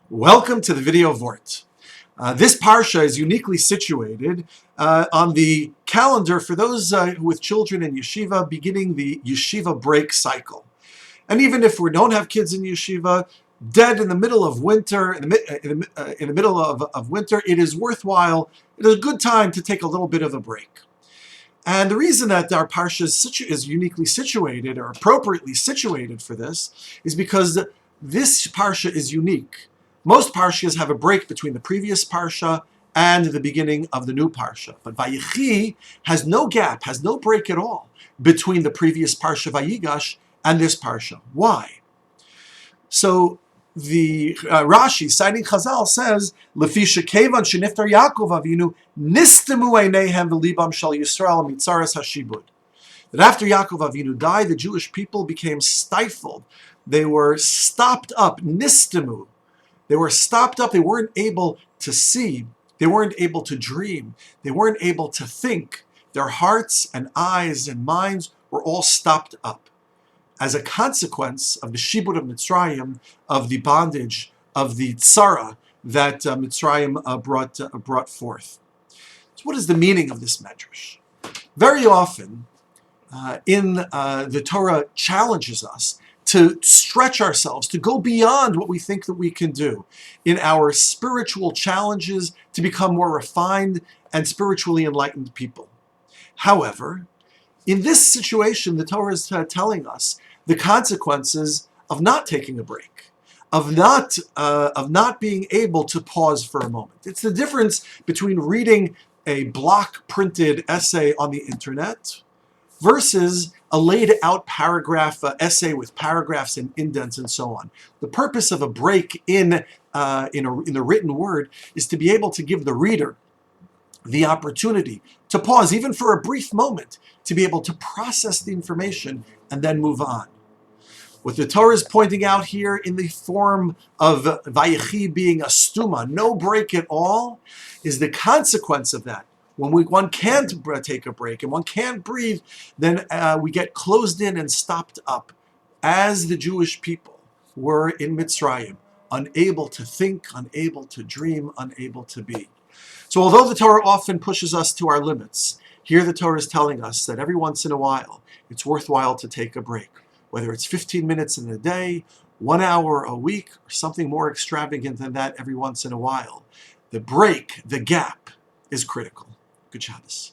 Welcome to the video Vort. This parsha is uniquely situated on the calendar for those with children in yeshiva beginning the yeshiva break cycle. And even if we don't have kids in yeshiva, dead in the middle of winter, in the middle of winter, it is worthwhile. It is a good time to take a little bit of a break. And the reason that our parsha is uniquely situated or appropriately situated for this is because this parsha is unique. Most parshas have a break between the previous parsha and the beginning of the new parsha. But Vayechi has no gap, has no break at all between the previous parsha Vayigash and this parsha. Why? So the Rashi, citing Chazal, says, "Lefi shekevan sheniftar Yaakov Avinu nistemu eineihem v'libam shel Yisrael mitzaras hashibud." That after Yaakov Avinu died, the Jewish people became stifled. They were stopped up, nistemu. They were stopped up. They weren't able to see. They weren't able to dream. They weren't able to think. Their hearts and eyes and minds were all stopped up as a consequence of the shibud of Mitzrayim, of the bondage, of the tzara that Mitzrayim brought forth. So what is the meaning of this medrash? Very often the Torah challenges us to stretch ourselves, to go beyond what we think that we can do in our spiritual challenges to become more refined and spiritually enlightened people. However, in this situation, the Torah is telling us the consequences of not taking a break, of not being able to pause for a moment. It's the difference between reading a block-printed essay on the internet versus a laid-out paragraph essay with paragraphs and indents and so on. The purpose of a break in the written word is to be able to give the reader the opportunity to pause, even for a brief moment, to be able to process the information and then move on. What the Torah is pointing out here in the form of Vayechi being a stuma, no break at all, is the consequence of that. When one can't take a break and one can't breathe, then we get closed in and stopped up, as the Jewish people were in Mitzrayim, unable to think, unable to dream, unable to be. So although the Torah often pushes us to our limits, here the Torah is telling us that every once in a while, it's worthwhile to take a break, whether it's 15 minutes in a day, 1 hour a week, or something more extravagant than that every once in a while. The break, the gap, is critical. Good Shabbos.